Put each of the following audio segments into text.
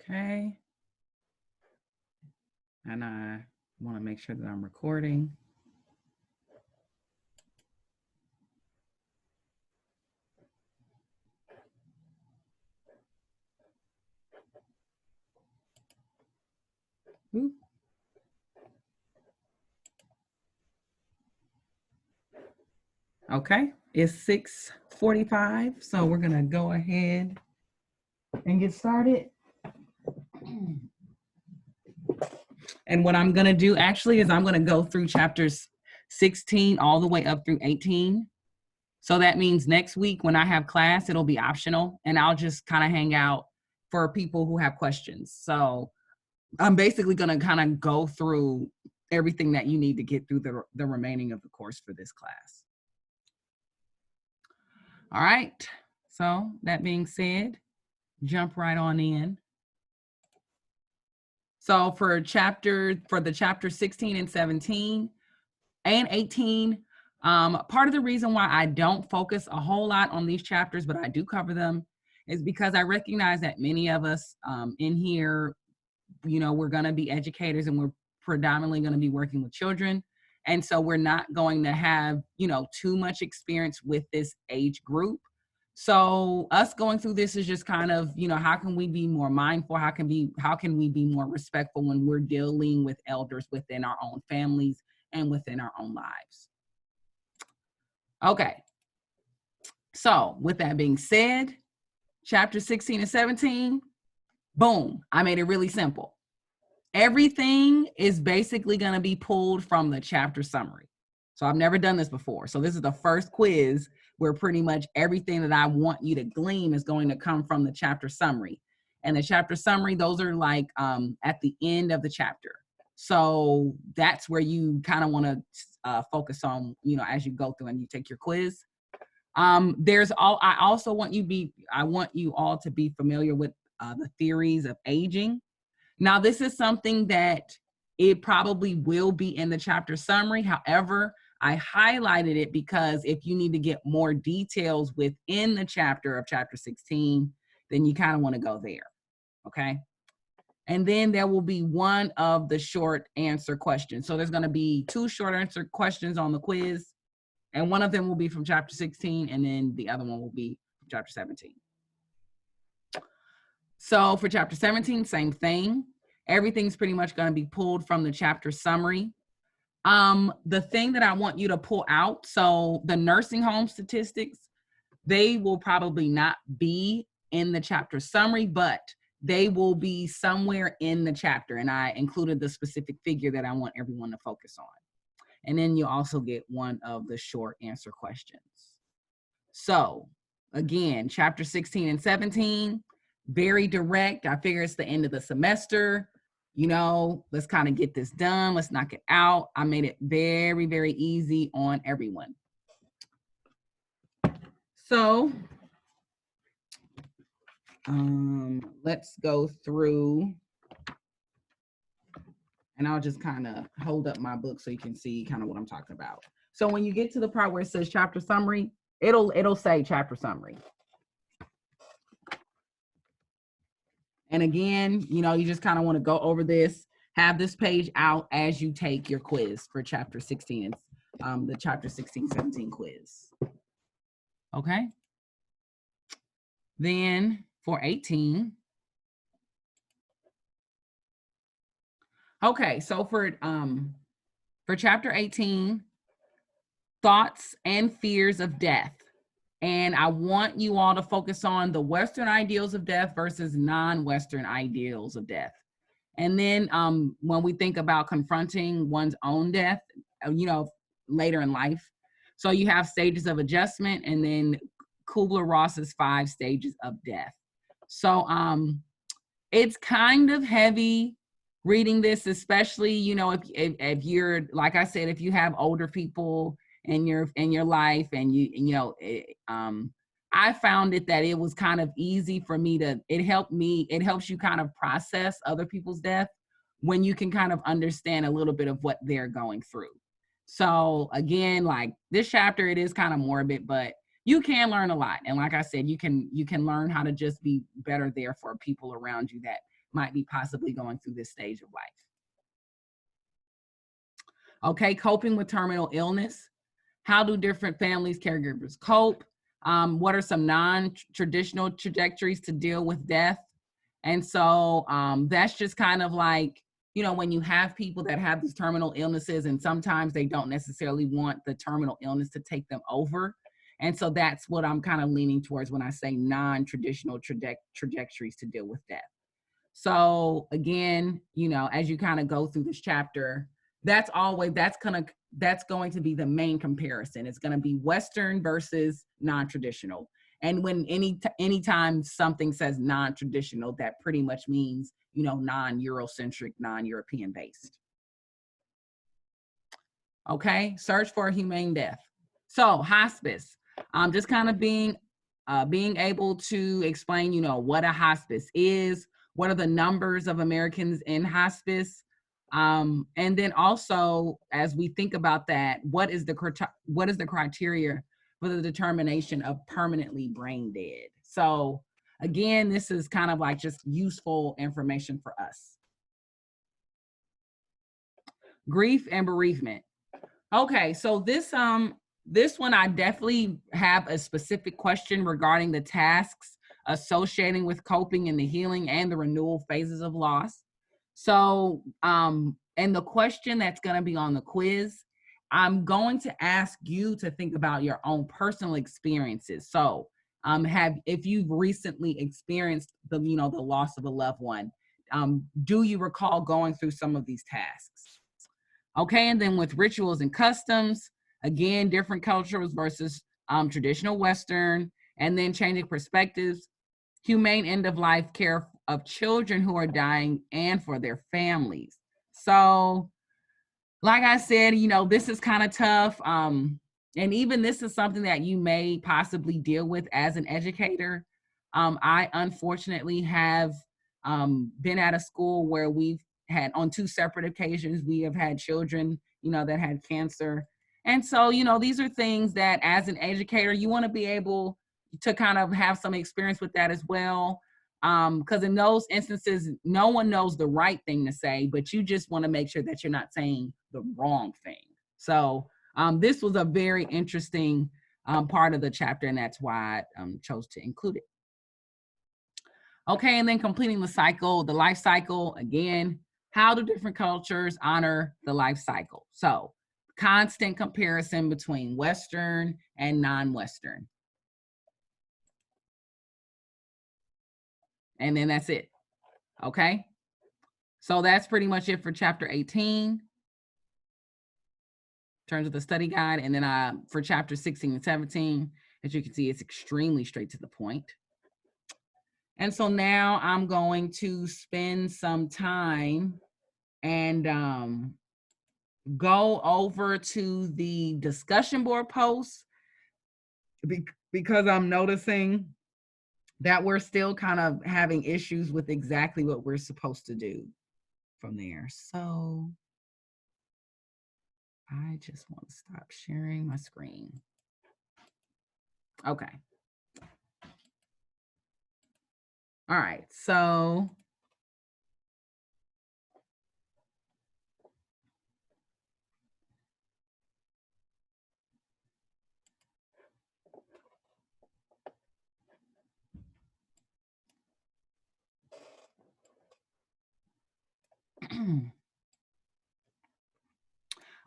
Okay. And I want to make sure that I'm recording. Ooh. Okay, it's 6:45, so we're gonna go ahead and get started. And what I'm gonna do actually is I'm gonna go through chapters 16 all the way up through 18. So that means next week when I have class, it'll be optional and I'll just kind of hang out for people who have questions. So I'm basically gonna kind of go through everything that you need to get through the remaining of the course for this class. All right, so that being said, jump right on in. So for the chapter 16 and 17 and 18, part of the reason why I don't focus a whole lot on these chapters, but I do cover them, is because I recognize that many of us in here, we're gonna be educators and we're predominantly gonna be working with children. And so we're not going to have, too much experience with this age group. So us going through this is just kind of, how can we be more mindful? How can we be more respectful when we're dealing with elders within our own families and within our own lives? Okay. So with that being said, chapter 16 and 17, boom, I made it really simple. Everything is basically going to be pulled from the chapter summary. So I've never done this before. So this is the first quiz where pretty much everything that I want you to glean is going to come from the chapter summary. And the chapter summary, those are like at the end of the chapter. So that's where you kind of want to focus on, as you go through and you take your quiz. I want you all to be familiar with the theories of aging. Now, this is something that it probably will be in the chapter summary. However, I highlighted it because if you need to get more details within the chapter of chapter 16, then you kind of want to go there, okay? And then there will be one of the short answer questions. So there's going to be 2 short answer questions on the quiz, and one of them will be from chapter 16, and then the other one will be from chapter 17. So for chapter 17, same thing. Everything's pretty much going to be pulled from the chapter summary. The thing that I want you to pull out, so the nursing home statistics, they will probably not be in the chapter summary, but they will be somewhere in the chapter. And I included the specific figure that I want everyone to focus on. And then you also get one of the short answer questions. So again, chapter 16 and 17, very direct. I figure it's the end of the semester. Let's kind of get this done. Let's knock it out. I made it very, very easy on everyone. So let's go through, and I'll just kind of hold up my book so you can see kind of what I'm talking about. So when you get to the part where it says chapter summary, it'll say chapter summary. And again, you just kind of want to go over this, have this page out as you take your quiz for chapter 16, the chapter 16-17 quiz. Okay. Then for 18. Okay, so for chapter 18, thoughts and fears of death. And I want you all to focus on the Western ideals of death versus non-Western ideals of death. And then when we think about confronting one's own death, later in life. So you have stages of adjustment and then Kubler-Ross's 5 stages of death. So it's kind of heavy reading this, especially, if you're, like I said, if you have older people in your life and I found that it was kind of easy for me it helps you kind of process other people's death when you can kind of understand a little bit of what they're going through. So again, like this chapter, it is kind of morbid, but you can learn a lot. And like I said, you can learn how to just be better there for people around you that might be possibly going through this stage of life. Okay, coping with terminal illness. How do different families, caregivers cope? What are some non-traditional trajectories to deal with death? And so that's just kind of like, you know, when you have people that have these terminal illnesses, and sometimes they don't necessarily want the terminal illness to take them over. And so that's what I'm kind of leaning towards when I say non-traditional trajectories to deal with death. So again, you know, as you kind of go through this chapter, that's going to be the main comparison. It's going to be Western versus non-traditional. And when anytime something says non-traditional, that pretty much means, you know, non-Eurocentric, non-European based. Okay, search for a humane death. So hospice, just kind of being able to explain, you know, what a hospice is, what are the numbers of Americans in hospice, and then also, as we think about that, what is the criteria for the determination of permanently brain dead? So again, this is kind of like just useful information for us. Grief and bereavement. Okay, so this one I definitely have a specific question regarding the tasks associating with coping in the healing and the renewal phases of loss. So, and the question that's going to be on the quiz, I'm going to ask you to think about your own personal experiences. So, if you've recently experienced the loss of a loved one, do you recall going through some of these tasks? Okay, and then with rituals and customs, again, different cultures versus traditional Western, and then changing perspectives, humane end-of-life care of children who are dying and for their families. So, like I said, you know, this is kind of tough. And even this is something that you may possibly deal with as an educator. I unfortunately have been at a school where we've had, on 2 separate occasions, we have had children, you know, that had cancer. And so, you know, these are things that as an educator, you want to be able to kind of have some experience with that as well. Because in those instances, no one knows the right thing to say, but you just want to make sure that you're not saying the wrong thing. So this was a very interesting part of the chapter, and that's why I chose to include it. Okay, and then completing the life cycle. Again, how do different cultures honor the life cycle? So constant comparison between Western and non-Western. And then that's it. Okay. So that's pretty much it for chapter 18 in terms of the study guide. And then for chapter 16 and 17, as you can see, it's extremely straight to the point. And so now I'm going to spend some time and go over to the discussion board posts because I'm noticing that we're still kind of having issues with exactly what we're supposed to do from there. So I just want to stop sharing my screen. Okay. All right, so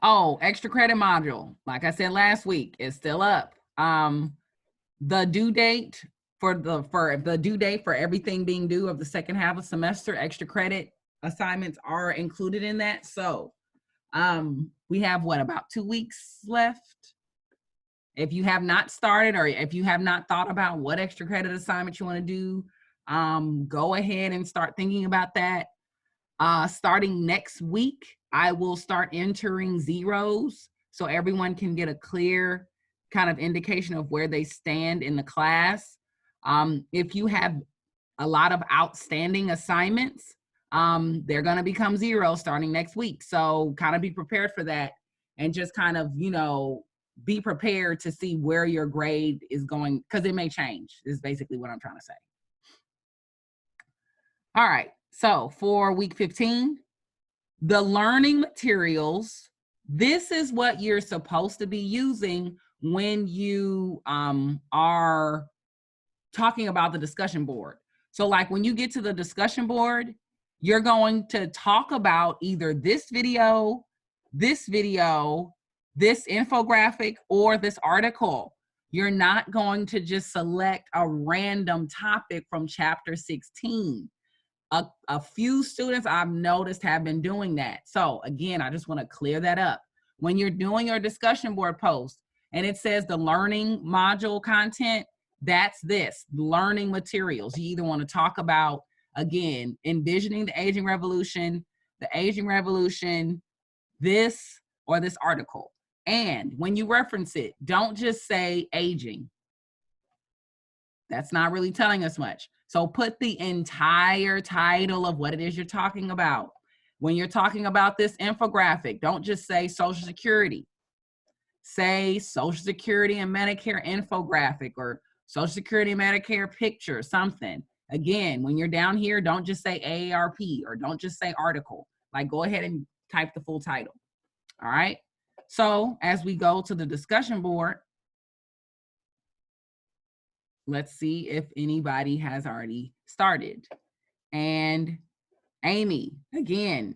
oh, extra credit module, like I said last week, is still up. The due date for the due date for everything being due of the second half of semester, extra credit assignments are included in that. So we have about 2 weeks left. If you have not started, or if you have not thought about what extra credit assignment you want to do, go ahead and start thinking about that. Starting next week, I will start entering zeros so everyone can get a clear kind of indication of where they stand in the class. If you have a lot of outstanding assignments, they're going to become zero starting next week. So kind of be prepared for that, and just kind of, you know, be prepared to see where your grade is going, because it may change, is basically what I'm trying to say. All right. So for week 15, the learning materials, this is what you're supposed to be using when you are talking about the discussion board. So like when you get to the discussion board, you're going to talk about either this video, this infographic, or this article. You're not going to just select a random topic from chapter 16. A few students I've noticed have been doing that. So again, I just want to clear that up. When you're doing your discussion board post and it says the learning module content, that's this, learning materials. You either want to talk about, again, envisioning the aging revolution, this or this article. And when you reference it, don't just say aging. That's not really telling us much. So put the entire title of what it is you're talking about. When you're talking about this infographic, don't just say Social Security. Say Social Security and Medicare infographic, or Social Security and Medicare picture, something. Again, when you're down here, don't just say AARP or don't just say article. Like, go ahead and type the full title. All right. So as we go to the discussion board, let's see if anybody has already started. And Amy, again,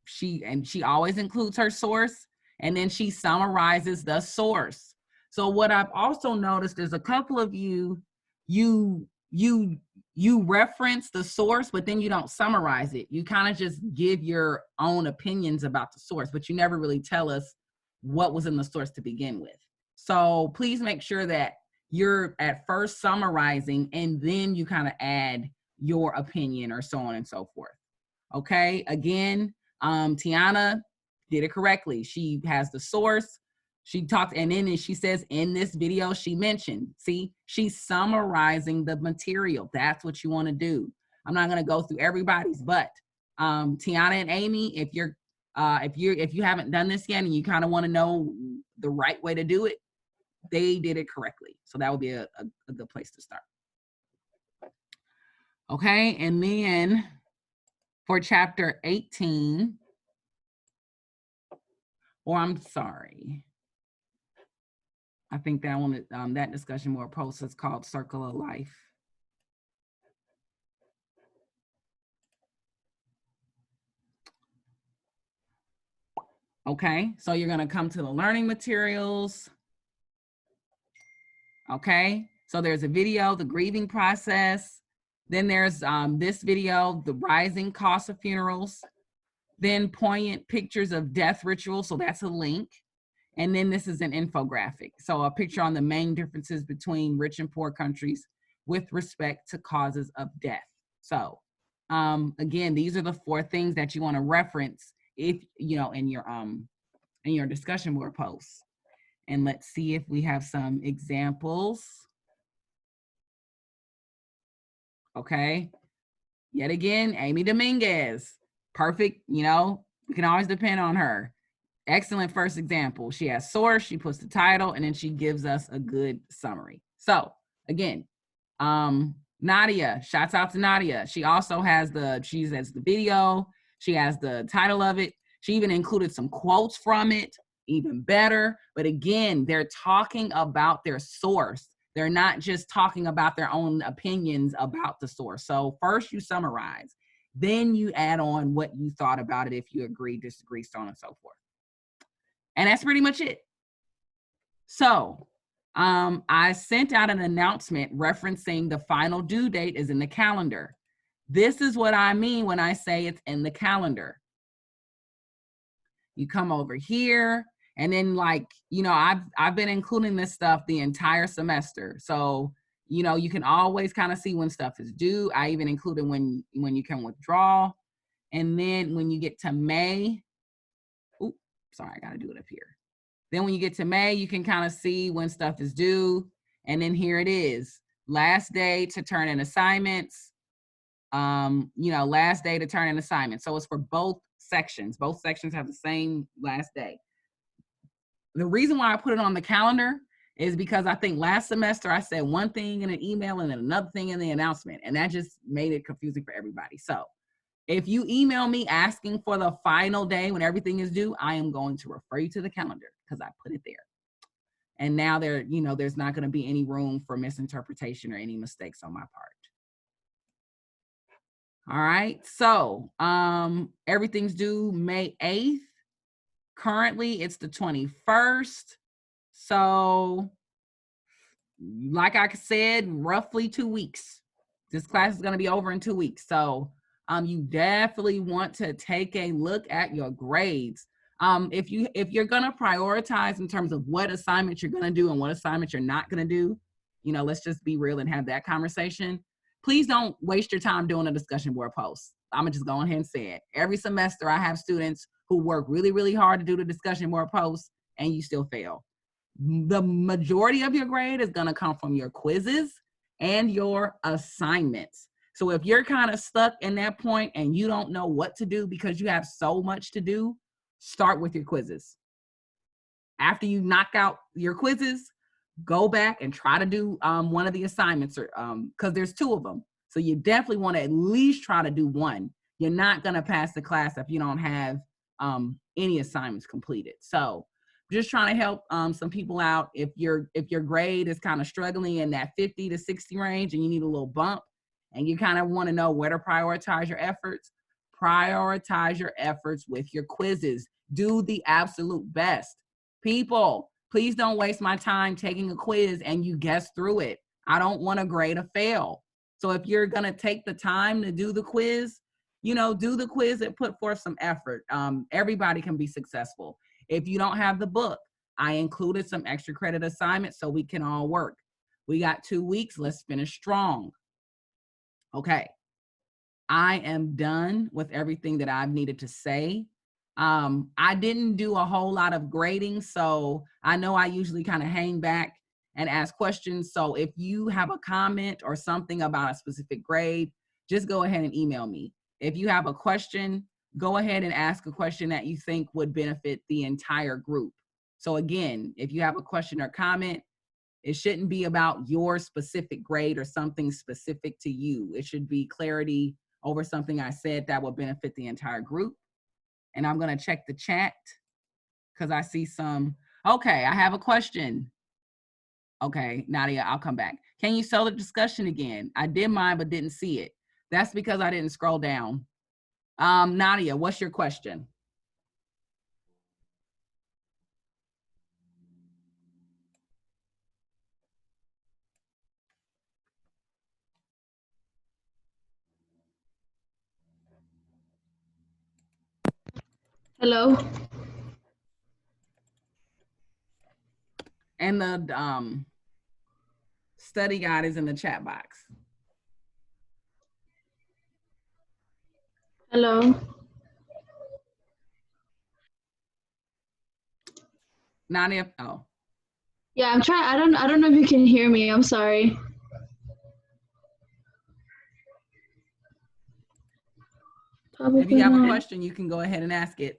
she always includes her source, and then she summarizes the source. So what I've also noticed is a couple of you reference the source, but then you don't summarize it. You kind of just give your own opinions about the source, but you never really tell us what was in the source to begin with. So please make sure that you're at first summarizing and then you kind of add your opinion or so on and so forth. Okay, again, Tiana did it correctly. She has the source. She talked, and then she says in this video she mentioned, see, she's summarizing the material. That's what you want to do. I'm not going to go through everybody's, but Tiana and Amy, if you haven't done this yet and you kind of want to know the right way to do it, they did it correctly. So that would be a good place to start. Okay, and then for chapter 18, or I'm sorry, I think that one, that discussion board post is called Circle of Life. Okay, so you're gonna come to the learning materials. Okay, so there's a video, the grieving process. Then there's this video, the rising cost of funerals. Then poignant pictures of death rituals, so that's a link. And then this is an infographic. So a picture on the main differences between rich and poor countries with respect to causes of death. So again, these are the 4 things that you want to reference if, you know, in your discussion board posts. And let's see if we have some examples. Okay. Yet again, Amy Dominguez. Perfect, you know, we can always depend on her. Excellent first example. She has source, she puts the title, and then she gives us a good summary. So again, Nadia, shouts out to Nadia. She also has the video, she has the title of it. She even included some quotes from it, even better. But again, they're talking about their source. They're not just talking about their own opinions about the source. So first you summarize, then you add on what you thought about it, if you agree, disagree, so on and so forth. And that's pretty much it. So I sent out an announcement referencing the final due date is in the calendar. This is what I mean when I say it's in the calendar. You come over here, and then, like, you know, I've been including this stuff the entire semester. So, you know, you can always kind of see when stuff is due. I even included when you can withdraw. And then when you get to May, oops, sorry, I got to do it up here. Then when you get to May, you can kind of see when stuff is due. And then here it is, last day to turn in assignments. You know, last day to turn in assignments. So it's for both sections. Both sections have the same last day. The reason why I put it on the calendar is because I think last semester I said one thing in an email and then another thing in the announcement, and that just made it confusing for everybody. So If you email me asking for the final day when everything is due, I am going to refer you to the calendar because I put it there. And now there's not going to be any room for misinterpretation or any mistakes on my part. All right. So everything's due May 8th. Currently, it's the 21st. So like I said, roughly 2 weeks. This class is going to be over in 2 weeks. So you definitely want to take a look at your grades. If you're going to prioritize in terms of what assignments you're going to do and what assignments you're not going to do, let's just be real and have that conversation. Please don't waste your time doing a discussion board post. I'm going to just go ahead and say it. Every semester, I have students who work really, really hard to do the discussion board posts, and you still fail. The majority of your grade is going to come from your quizzes and your assignments. So if you're kind of stuck in that point and you don't know what to do because you have so much to do, start with your quizzes. After you knock out your quizzes, go back and try to do one of the assignments, or because there's 2 of them. So you definitely want to at least try to do one. You're not going to pass the class if you don't have any assignments completed. So just trying to help some people out. If your grade is kind of struggling in that 50 to 60 range and you need a little bump and you kind of want to know where to prioritize your efforts with your quizzes. Do the absolute best. People, please don't waste my time taking a quiz and you guess through it. I don't want a grade to fail. So if you're going to take the time to do the quiz, do the quiz and put forth some effort. Everybody can be successful. If you don't have the book, I included some extra credit assignments so we can all work. We got 2 weeks. Let's finish strong. Okay. I am done with everything that I've needed to say. I didn't do a whole lot of grading, so I know I usually kind of hang back and ask questions. So if you have a comment or something about a specific grade, just go ahead and email me. If you have a question, go ahead and ask a question that you think would benefit the entire group. So again, if you have a question or comment, it shouldn't be about your specific grade or something specific to you. It should be clarity over something I said that will benefit the entire group. And I'm going to check the chat because I see some. Okay, I have a question. Okay, Nadia, I'll come back. Can you sell the discussion again? I did mine, but didn't see it. That's because I didn't scroll down. Nadia, what's your question? Hello. And the study guide is in the chat box. Hello. Nadia, oh. Yeah, I'm trying. I don't know if you can hear me. I'm sorry. Probably if you have not. a question, you can go ahead and ask it.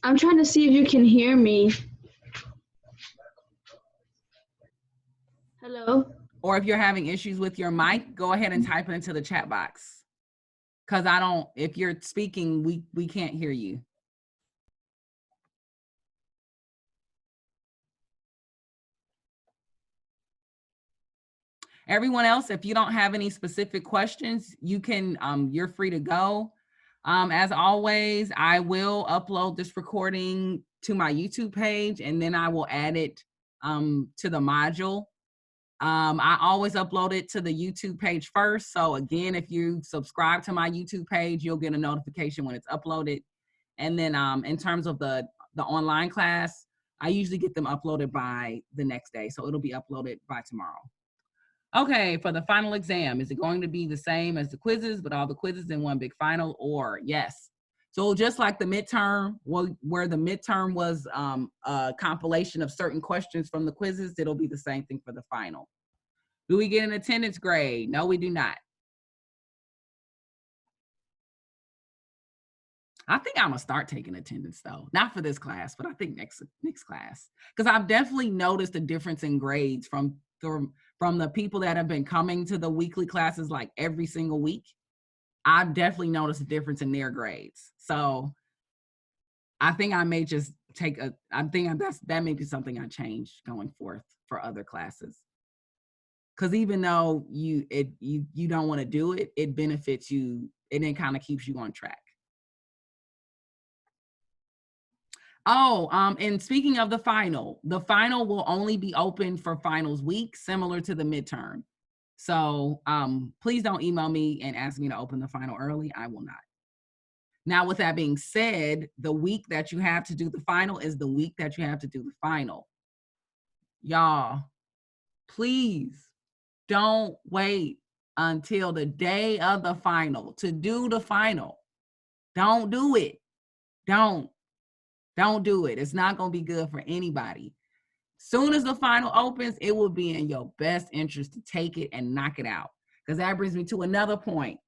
I'm trying to see if you can hear me. Hello. Or if you're having issues with your mic, go ahead and type it into the chat box. Because if you're speaking, we can't hear you. Everyone else, if you don't have any specific questions, you can, you're free to go. As always, I will upload this recording to my YouTube page and then I will add it to the module. I always upload it to the YouTube page first. So again, if you subscribe to my YouTube page, you'll get a notification when it's uploaded. And then in terms of the online class, I usually get them uploaded by the next day. So it'll be uploaded by tomorrow. Okay, for the final exam, is it going to be the same as the quizzes, but all the quizzes in one big final, or yes? So just like the midterm, where the midterm was a compilation of certain questions from the quizzes, it'll be the same thing for the final. Do we get an attendance grade? No, we do not. I think I'm gonna start taking attendance though. Not for this class, but I think next class. Because I've definitely noticed a difference in grades from the people that have been coming to the weekly classes like every single week. I've definitely noticed a difference in their grades. So I think I may just that may be something I change going forth for other classes. Because even though you don't want to do it, it benefits you and it kind of keeps you on track. Oh, and speaking of the final will only be open for finals week, similar to the midterm. So please don't email me and ask me to open the final early. I will not. Now, with that being said, the week that you have to do the final is the week that you have to do the final. Y'all, please don't wait until the day of the final to do the final. Don't do it. Don't do it. It's not going to be good for anybody. Soon as the final opens, it will be in your best interest to take it and knock it out. Because that brings me to another point.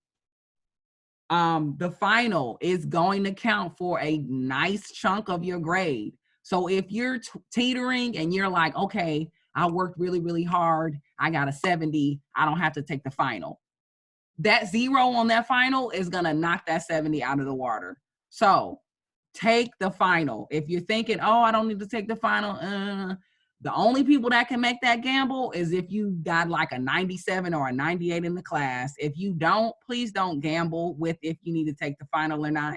The final is going to count for a nice chunk of your grade. So if you're teetering and you're like, okay, I worked really, really hard, I got a 70, I don't have to take the final. That 0 on that final is going to knock that 70 out of the water. So take the final. If you're thinking, oh, I don't need to take the final, the only people that can make that gamble is if you got like a 97 or a 98 in the class. If you don't, please don't gamble with if you need to take the final or not,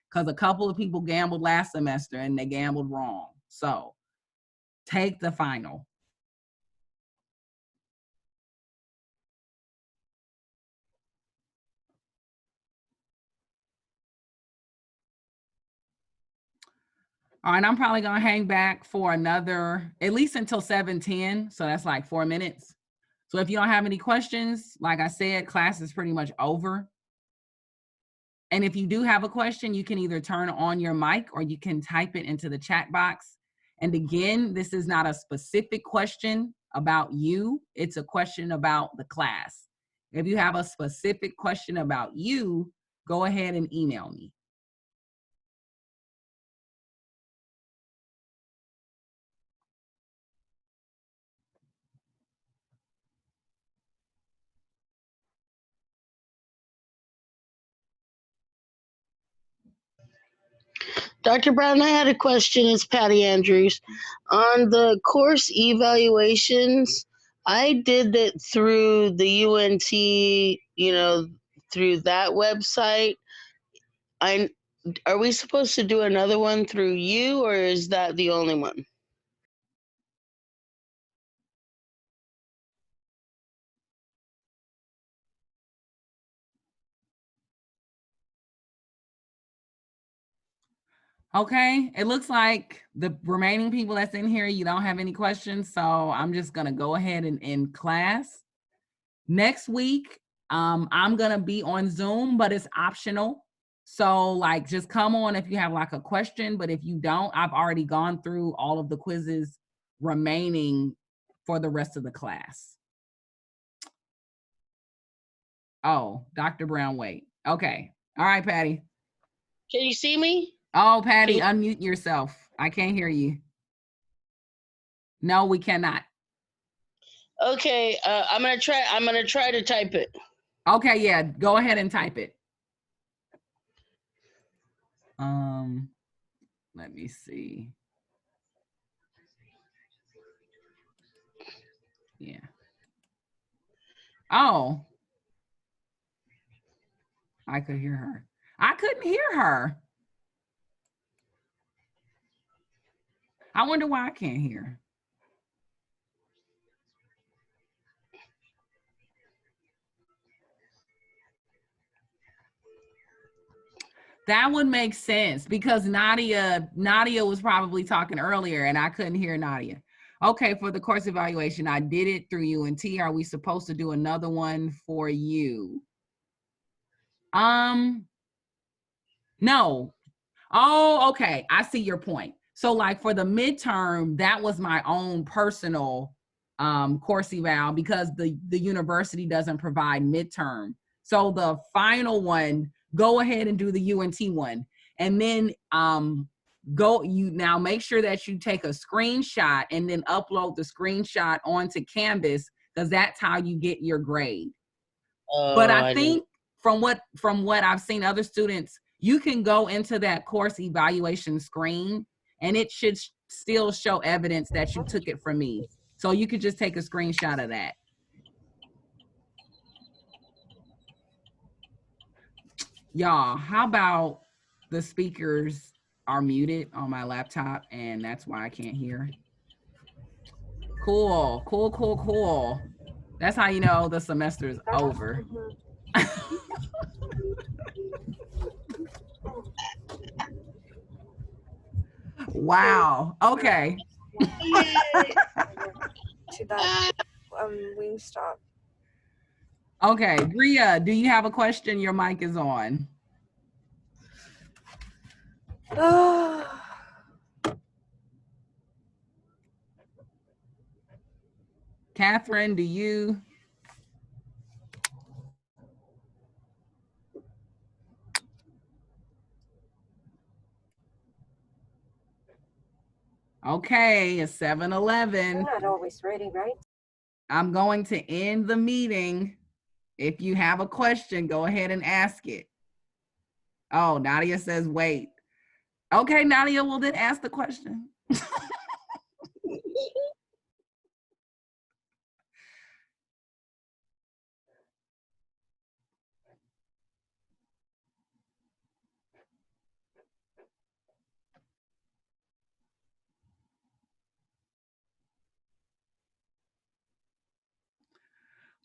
because a couple of people gambled last semester and they gambled wrong. So take the final. All right, I'm probably gonna hang back for another, at least until 7:10. So that's like 4 minutes. So if you don't have any questions, like I said, class is pretty much over. And if you do have a question, you can either turn on your mic or you can type it into the chat box. And again, this is not a specific question about you. It's a question about the class. If you have a specific question about you, go ahead and email me. Dr. Brown, I had a question. It's Patty Andrews. On the course evaluations, I did it through the UNT, through that website. Are we supposed to do another one through you, or is that the only one? Okay, it looks like the remaining people that's in here, you don't have any questions. So I'm just gonna go ahead and end class. Next week, I'm gonna be on Zoom, but it's optional. So like just come on if you have like a question, but if you don't, I've already gone through all of the quizzes remaining for the rest of the class. Oh, Dr. Brown, wait. Okay. All right, Patty. Can you see me? Oh, Patty, unmute yourself. I can't hear you. No, we cannot. Okay, I'm gonna try to type it. Okay, yeah, go ahead and type it. Let me see. Yeah. Oh. I could hear her. I couldn't hear her. I wonder why I can't hear. That would make sense because Nadia was probably talking earlier and I couldn't hear Nadia. Okay, for the course evaluation, I did it through UNT. Are we supposed to do another one for you? No. Oh, okay. I see your point. So like for the midterm, that was my own personal course eval because the university doesn't provide midterm. So the final one, go ahead and do the UNT one. And then now make sure that you take a screenshot and then upload the screenshot onto Canvas because that's how you get your grade. But I think from what I've seen other students, you can go into that course evaluation screen and it should still show evidence that you took it from me. So you could just take a screenshot of that. Y'all, how about the speakers are muted on my laptop and that's why I can't hear? Cool, cool, cool, cool. That's how you know the semester is over. Wow. Okay. To that Wingstop. Okay, Bria, do you have a question? Your mic is on. Catherine, do you? Okay, it's 7:11. You're not always ready, right? I'm going to end the meeting. If you have a question, go ahead and ask it. Oh, Nadia says wait. Okay, Nadia, well then ask the question.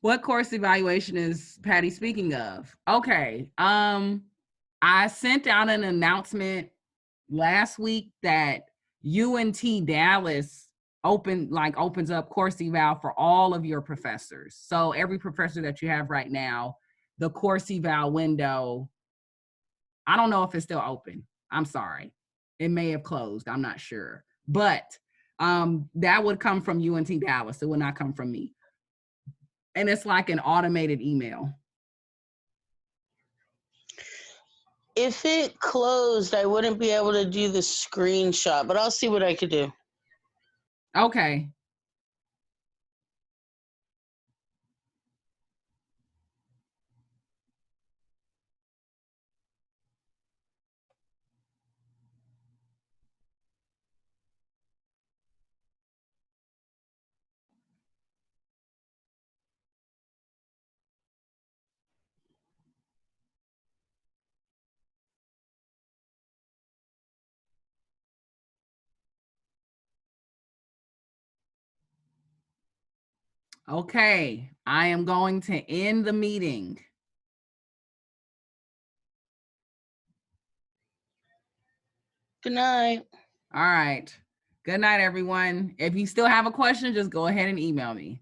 What course evaluation is Patty speaking of? Okay, I sent out an announcement last week that UNT Dallas opens up course eval for all of your professors. So every professor that you have right now, the course eval window, I don't know if it's still open. I'm sorry. It may have closed. I'm not sure. But that would come from UNT Dallas. It would not come from me. And it's like an automated email. If it closed, I wouldn't be able to do the screenshot, but I'll see what I could do. Okay. Okay, I am going to end the meeting. Good night. All right. Good night, everyone. If you still have a question, just go ahead and email me.